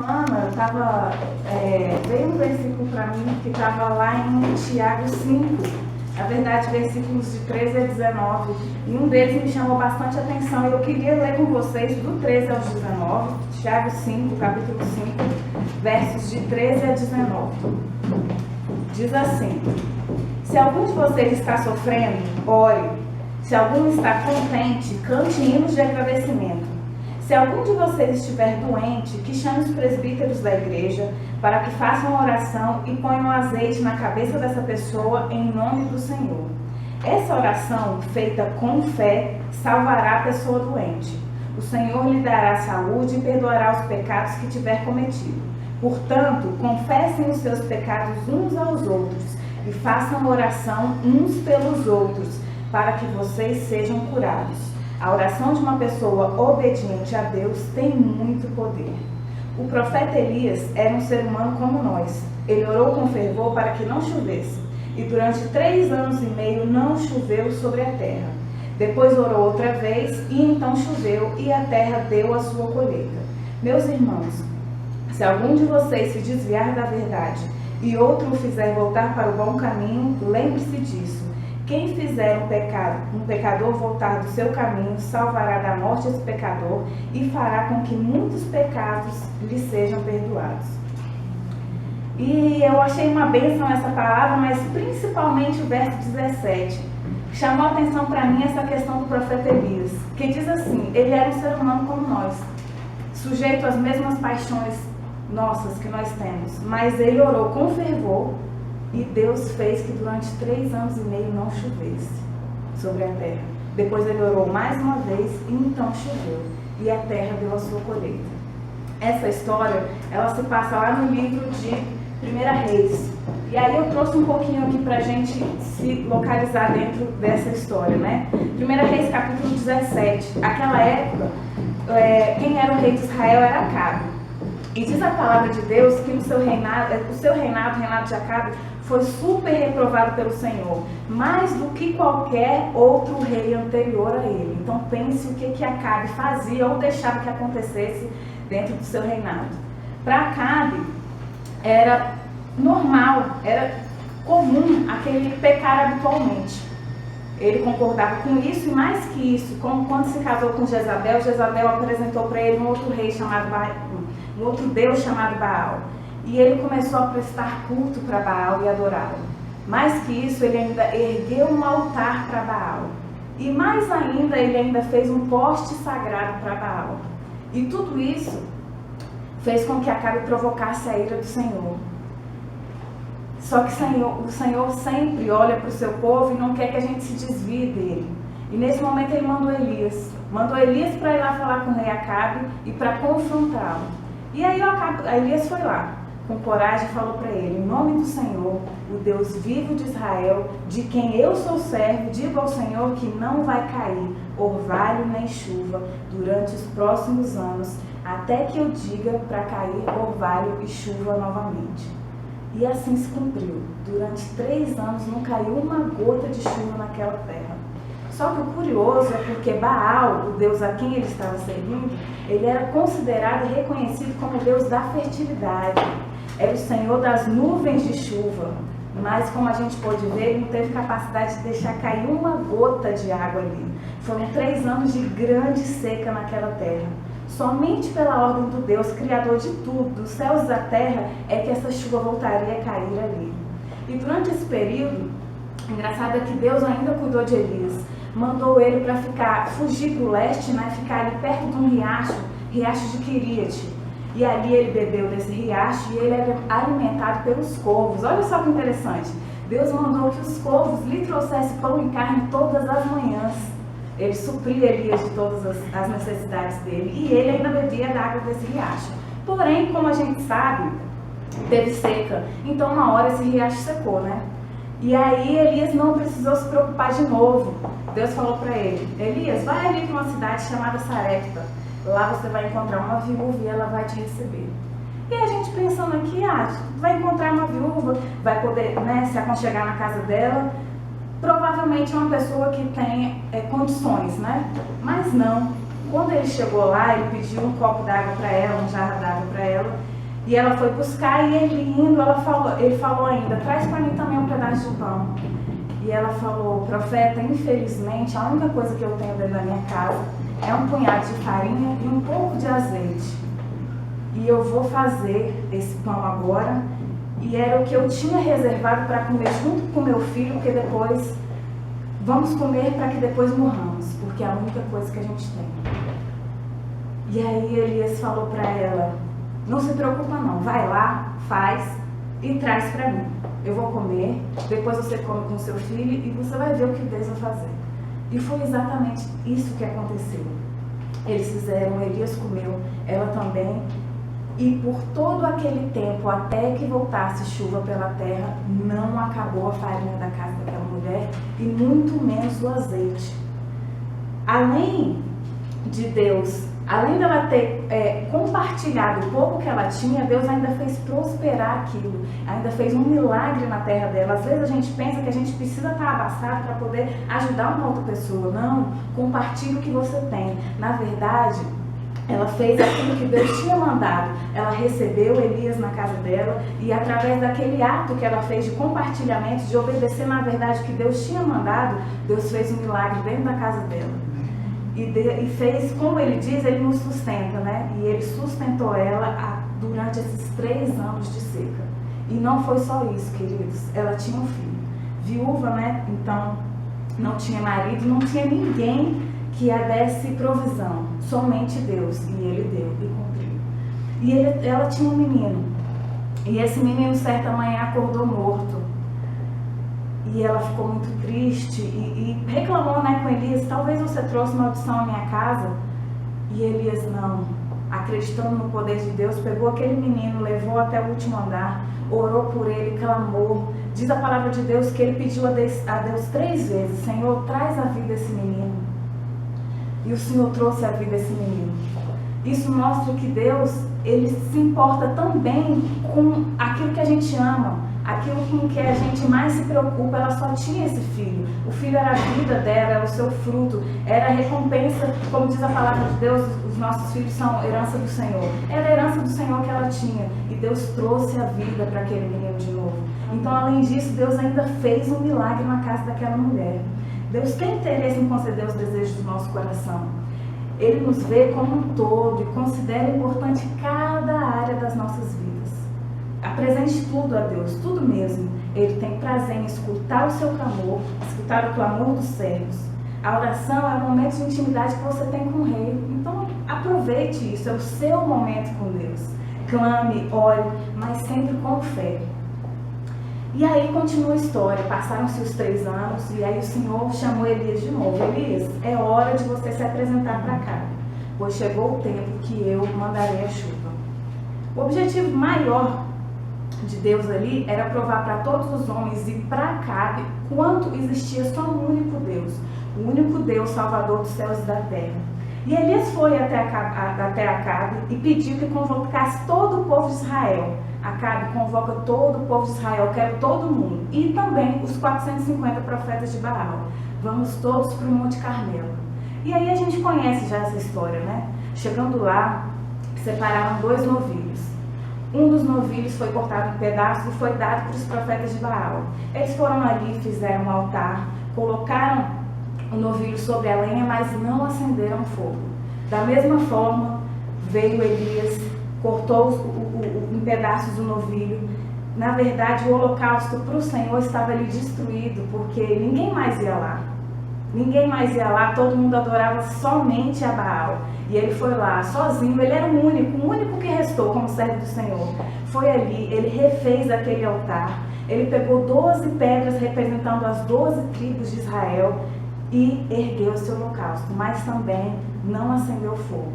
semana veio um versículo para mim que estava lá em Tiago 5, na verdade versículos de 13 a 19, e um deles me chamou bastante atenção e eu queria ler com vocês do 13 ao 19, Tiago 5, capítulo 5, versos de 13 a 19. Diz assim: se algum de vocês está sofrendo, ore. Se algum está contente, cante hinos de agradecimento. Se algum de vocês estiver doente, que chame os presbíteros da igreja para que façam oração e ponham azeite na cabeça dessa pessoa em nome do Senhor. Essa oração, feita com fé, salvará a pessoa doente. O Senhor lhe dará saúde e perdoará os pecados que tiver cometido. Portanto, confessem os seus pecados uns aos outros e façam oração uns pelos outros, para que vocês sejam curados. A oração de uma pessoa obediente a Deus tem muito poder. O profeta Elias era um ser humano como nós. Ele orou com fervor para que não chovesse, e durante 3 anos e meio não choveu sobre a terra. Depois orou outra vez, e então choveu, e a terra deu a sua colheita. Meus irmãos, se algum de vocês se desviar da verdade e outro o fizer voltar para o bom caminho, lembre-se disso. Quem fizer um pecador voltar do seu caminho, salvará da morte esse pecador e fará com que muitos pecados lhe sejam perdoados. E eu achei uma bênção essa palavra, mas principalmente o verso 17. Chamou a atenção para mim essa questão do profeta Elias, que diz assim: ele era um ser humano como nós, sujeito às mesmas paixões nossas que nós temos, mas ele orou com fervor e Deus fez que durante 3 anos e meio não chovesse sobre a terra. Depois ele orou mais uma vez e então choveu e a terra deu a sua colheita. Essa história, ela se passa lá no livro de 1 Reis. E aí eu trouxe um pouquinho aqui pra gente se localizar dentro dessa história, né? 1 Reis capítulo 17. Aquela época, quem era o rei de Israel era Acabe. E diz a palavra de Deus que o seu reinado, o reinado de Acabe, foi super reprovado pelo Senhor, mais do que qualquer outro rei anterior a ele. Então pense o que Acabe fazia ou deixava que acontecesse dentro do seu reinado. Para Acabe era normal, era comum aquele pecar habitualmente. Ele concordava com isso e mais que isso, como quando se casou com Jezabel, Jezabel apresentou para ele um outro rei chamado um outro Deus chamado Baal. E ele começou a prestar culto para Baal e adorá-lo. Mais que isso, ele ainda ergueu um altar para Baal. E mais ainda, ele ainda fez um poste sagrado para Baal. E tudo isso fez com que Acabe provocasse a ira do Senhor. Só que o Senhor sempre olha para o seu povo e não quer que a gente se desvie dele. E nesse momento ele mandou Elias. Mandou Elias para ir lá falar com o rei Acabe e para confrontá-lo. E aí Elias foi lá, com coragem, falou para ele: em nome do Senhor, o Deus vivo de Israel, de quem eu sou servo, digo ao Senhor que não vai cair orvalho nem chuva durante os próximos anos, até que eu diga para cair orvalho e chuva novamente. E assim se cumpriu. Durante 3 anos não caiu uma gota de chuva naquela terra. Só que o curioso é porque Baal, o Deus a quem ele estava servindo, ele era considerado e reconhecido como o Deus da fertilidade. Era o Senhor das nuvens de chuva. Mas como a gente pode ver, ele não teve capacidade de deixar cair uma gota de água ali. Foram 3 anos de grande seca naquela terra. Somente pela ordem do Deus, Criador de tudo, dos céus e da terra, é que essa chuva voltaria a cair ali. E durante esse período, engraçado é que Deus ainda cuidou de Elias. Mandou ele para fugir para o leste, né, ficar ali perto de um riacho de Queriate. E ali ele bebeu desse riacho e ele era alimentado pelos corvos. Olha só que interessante. Deus mandou que os corvos lhe trouxessem pão e carne todas as manhãs. Ele supria Elias de todas as necessidades dele. E ele ainda bebia da água desse riacho. Porém, como a gente sabe, teve seca. Então, uma hora esse riacho secou, né? E aí Elias não precisou se preocupar de novo. Deus falou para ele: Elias, vai ali para uma cidade chamada Sarepta. Lá você vai encontrar uma viúva e ela vai te receber. E a gente pensando aqui, vai encontrar uma viúva, vai poder, né, se aconchegar na casa dela. Provavelmente é uma pessoa que tem condições, né? Mas não. Quando ele chegou lá, ele pediu um copo d'água para ela, um jarro d'água para ela. E ela foi buscar e ele indo, ele falou ainda, traz para mim também um pedaço de pão. E ela falou, profeta, infelizmente a única coisa que eu tenho dentro da minha casa é um punhado de farinha e um pouco de azeite. E eu vou fazer esse pão agora. E era o que eu tinha reservado para comer junto com meu filho, porque depois vamos comer para que depois morramos, porque é a única coisa que a gente tem. E aí Elias falou para ela, não se preocupa não, vai lá, faz e traz para mim. Eu vou comer, depois você come com seu filho e você vai ver o que Deus vai fazer. E foi exatamente isso que aconteceu. Eles fizeram, Elias comeu, ela também. E por todo aquele tempo, até que voltasse chuva pela terra, não acabou a farinha da casa daquela mulher e muito menos o azeite. Além de Deus, além dela ter compartilhado o pouco que ela tinha, Deus ainda fez prosperar aquilo, ainda fez um milagre na terra dela. Às vezes a gente pensa que a gente precisa estar abastado para poder ajudar uma outra pessoa. Não, compartilhe o que você tem. Na verdade, ela fez aquilo que Deus tinha mandado. Ela recebeu Elias na casa dela e através daquele ato que ela fez de compartilhamento, de obedecer na verdade o que Deus tinha mandado, Deus fez um milagre dentro da casa dela. E fez, como ele diz, ele nos sustenta, né? E ele sustentou ela durante esses 3 anos de seca. E não foi só isso, queridos. Ela tinha um filho. Viúva, né? Então, não tinha marido, não tinha ninguém que a desse provisão, somente Deus, e ele deu e cumpriu. E ela tinha um menino, e esse menino certa manhã acordou morto, e ela ficou muito triste e reclamou, né, com Elias, talvez você trouxe maldição à minha casa. E Elias não, acreditando no poder de Deus, pegou aquele menino, levou até o último andar, orou por ele, clamou. Diz a palavra de Deus que ele pediu a Deus 3 vezes, Senhor, traz a vida esse menino. E o Senhor trouxe a vida a esse menino. Isso mostra que Deus, ele se importa também com aquilo que a gente ama, aquilo com que a gente mais se preocupa. Ela só tinha esse filho. O filho era a vida dela, era o seu fruto, era a recompensa, como diz a palavra de Deus, os nossos filhos são herança do Senhor. Era a herança do Senhor que ela tinha. E Deus trouxe a vida para aquele menino de novo. Então, além disso, Deus ainda fez um milagre na casa daquela mulher. Deus tem interesse em conceder os desejos do nosso coração. Ele nos vê como um todo e considera importante cada área das nossas vidas. Apresente tudo a Deus, tudo mesmo. Ele tem prazer em escutar o seu clamor, escutar o clamor dos servos. A oração é o momento de intimidade que você tem com o Rei. Então, aproveite isso, é o seu momento com Deus. Clame, ore, mas sempre com fé. E aí continua a história, passaram-se os 3 anos e aí o Senhor chamou Elias de novo. Elias, é hora de você se apresentar para cá, pois chegou o tempo que eu mandarei a chuva. O objetivo maior de Deus ali era provar para todos os homens e para Acabe quanto existia só um único Deus, o único Deus salvador dos céus e da terra. E Elias foi até Acabe e pediu que convocasse todo o povo de Israel. Acabe convoca todo o povo de Israel, quero todo mundo, e também os 450 profetas de Baal. Vamos todos para o Monte Carmelo. E aí a gente conhece já essa história, né? Chegando lá, separaram 2 novilhos. Um dos novilhos foi cortado em pedaços e foi dado para os profetas de Baal. Eles foram ali, fizeram um altar, colocaram o novilho sobre a lenha, mas não acenderam fogo. Da mesma forma, veio Elias, cortou em pedaços o novilho. Na verdade, o holocausto para o Senhor estava ali destruído, porque ninguém mais ia lá. Ninguém mais ia lá, todo mundo adorava somente a Baal. E ele foi lá, sozinho, ele era o único que restou como servo do Senhor. Foi ali, ele refez aquele altar, ele pegou 12 pedras representando as 12 tribos de Israel e ergueu seu holocausto, mas também não acendeu fogo.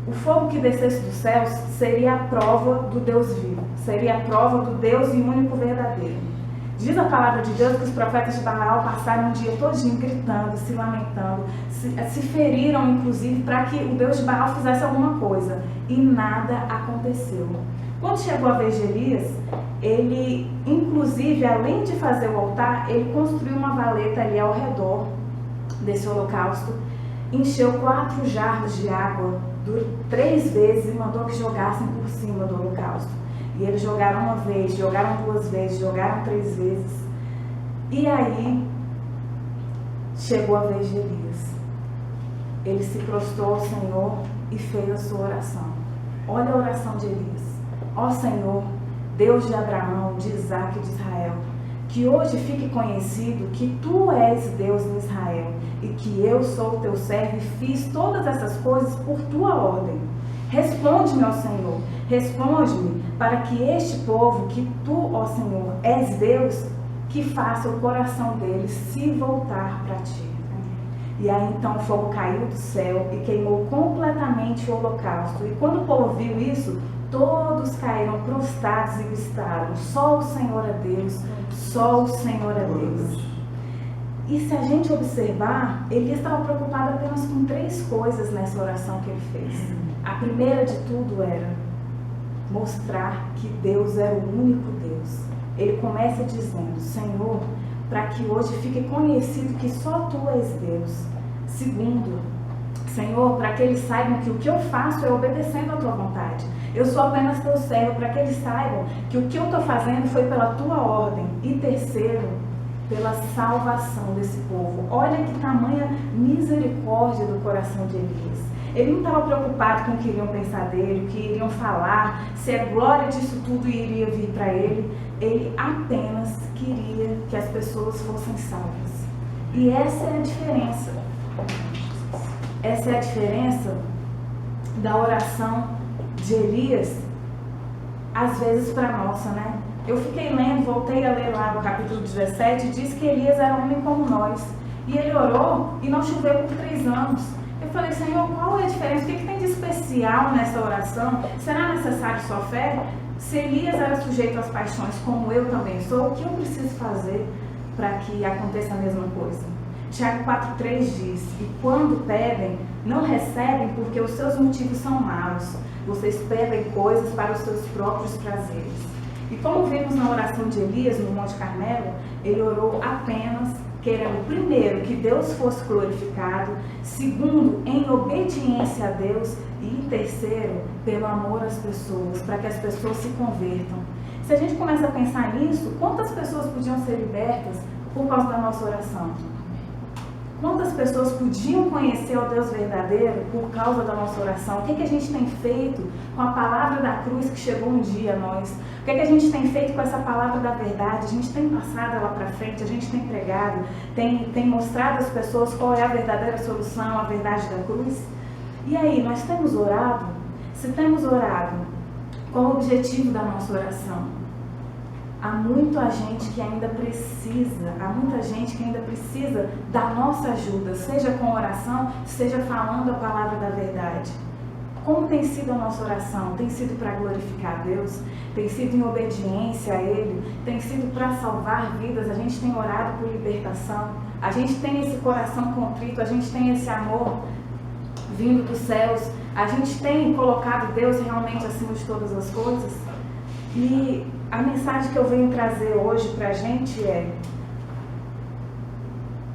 O fogo que descesse dos céus seria a prova do Deus vivo, seria a prova do Deus e único verdadeiro. Diz a palavra de Deus que os profetas de Baal passaram um dia todinho gritando, se lamentando, se feriram inclusive para que o Deus de Baal fizesse alguma coisa, e nada aconteceu. Quando chegou a vez de Elias, ele inclusive, além de fazer o altar, ele construiu uma valeta ali ao redor desse holocausto, encheu 4 jarros de água 3 vezes e mandou que jogassem por cima do holocausto. E eles jogaram uma vez, jogaram 2 vezes, jogaram 3 vezes. E aí chegou a vez de Elias. Ele se prostrou ao Senhor e fez a sua oração. Olha a oração de Elias. Ó Senhor, Deus de Abraão, de Isaac e de Israel, que hoje fique conhecido que Tu és Deus em Israel e que eu sou o Teu servo e fiz todas essas coisas por Tua ordem. Responde-me, ó Senhor, responde-me para que este povo, que Tu, ó Senhor, és Deus, que faça o coração deles se voltar para Ti. E aí então o fogo caiu do céu e queimou completamente o holocausto. E quando o povo viu isso, todos caíram prostrados e gritaram: só o Senhor é Deus, só o Senhor é Deus. E se a gente observar, ele estava preocupado apenas com 3 coisas nessa oração que ele fez. A primeira de tudo era mostrar que Deus era o único Deus. Ele começa dizendo: Senhor, para que hoje fique conhecido que só Tu és Deus. Segundo, Senhor, para que eles saibam que o que eu faço é obedecendo a Tua vontade. Eu sou apenas Teu servo, para que eles saibam que o que eu estou fazendo foi pela Tua ordem. E terceiro, pela salvação desse povo. Olha que tamanha misericórdia do coração de Elias. Ele não estava preocupado com o que iriam pensar dele, o que iriam falar, se a glória disso tudo iria vir para ele. Ele apenas queria que as pessoas fossem salvas. E essa é a diferença. Essa é a diferença da oração de Elias, às vezes para a nossa, né? Eu fiquei lendo, voltei a ler lá no capítulo 17, diz que Elias era um homem como nós. E ele orou e não choveu por 3 anos. Eu falei: Senhor, qual é a diferença? O que tem de especial nessa oração? Será necessário só fé? Se Elias era sujeito às paixões, como eu também sou, o que eu preciso fazer para que aconteça a mesma coisa? Tiago 4,3 diz: e quando pedem, não recebem porque os seus motivos são maus. Vocês pedem coisas para os seus próprios prazeres. E como vimos na oração de Elias no Monte Carmelo, ele orou apenas querendo, primeiro, que Deus fosse glorificado, segundo, em obediência a Deus, e terceiro, pelo amor às pessoas, para que as pessoas se convertam. Se a gente começa a pensar nisso, quantas pessoas podiam ser libertas por causa da nossa oração? Quantas pessoas podiam conhecer o Deus verdadeiro por causa da nossa oração? O que a gente tem feito com a palavra da cruz que chegou um dia a nós? O que a gente tem feito com essa palavra da verdade? A gente tem passado ela para frente, a gente tem pregado, tem mostrado às pessoas qual é a verdadeira solução, a verdade da cruz? E aí, nós temos orado? Se temos orado, qual o objetivo da nossa oração? Há muita gente que ainda precisa, da nossa ajuda, seja com oração, seja falando a palavra da verdade. Como tem sido a nossa oração? Tem sido para glorificar a Deus? Tem sido em obediência a Ele? Tem sido para salvar vidas? A gente tem orado por libertação? A gente tem esse coração contrito? A gente tem esse amor vindo dos céus? A gente tem colocado Deus realmente acima de todas as coisas? E a mensagem que eu venho trazer hoje para a gente é: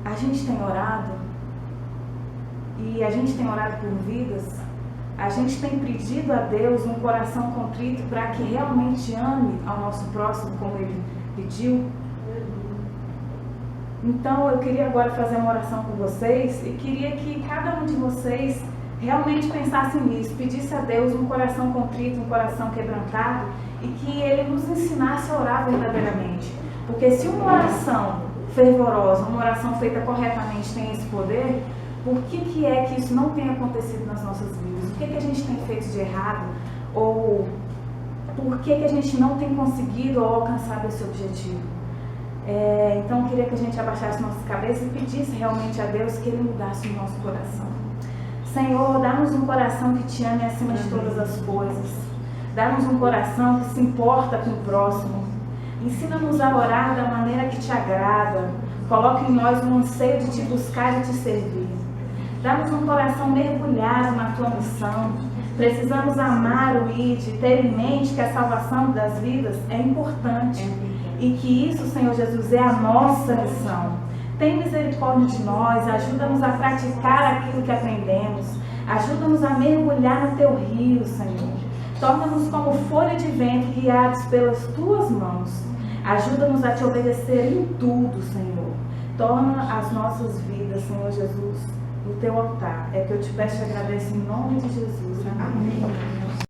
a gente tem orado, e a gente tem orado por vidas, a gente tem pedido a Deus um coração contrito para que realmente ame ao nosso próximo como Ele pediu. Então eu queria agora fazer uma oração com vocês e queria que cada um de vocês realmente pensasse nisso, pedisse a Deus um coração contrito, um coração quebrantado, e que Ele nos ensinasse a orar verdadeiramente. Porque se uma oração fervorosa, uma oração feita corretamente tem esse poder, por que é que isso não tem acontecido nas nossas vidas? O que a gente tem feito de errado? Ou por que a gente não tem conseguido alcançar esse objetivo? Então eu queria que a gente abaixasse nossas cabeças e pedisse realmente a Deus que Ele mudasse o nosso coração. Senhor, dá-nos um coração que te ame acima de todas as coisas. Dá-nos um coração que se importa com o próximo. Ensina-nos a orar da maneira que te agrada. Coloque em nós um anseio de te buscar e te servir. Dá-nos um coração mergulhado na tua missão. Precisamos amar o ID, ter em mente que a salvação das vidas é importante. E que isso, Senhor Jesus, é a nossa missão. Tem misericórdia de nós, ajuda-nos a praticar aquilo que aprendemos. Ajuda-nos a mergulhar no teu rio, Senhor. Torna-nos como folha de vento, guiados pelas tuas mãos. Ajuda-nos a te obedecer em tudo, Senhor. Torna as nossas vidas, Senhor Jesus, no teu altar. É que eu te peço e agradeço em nome de Jesus. Amém.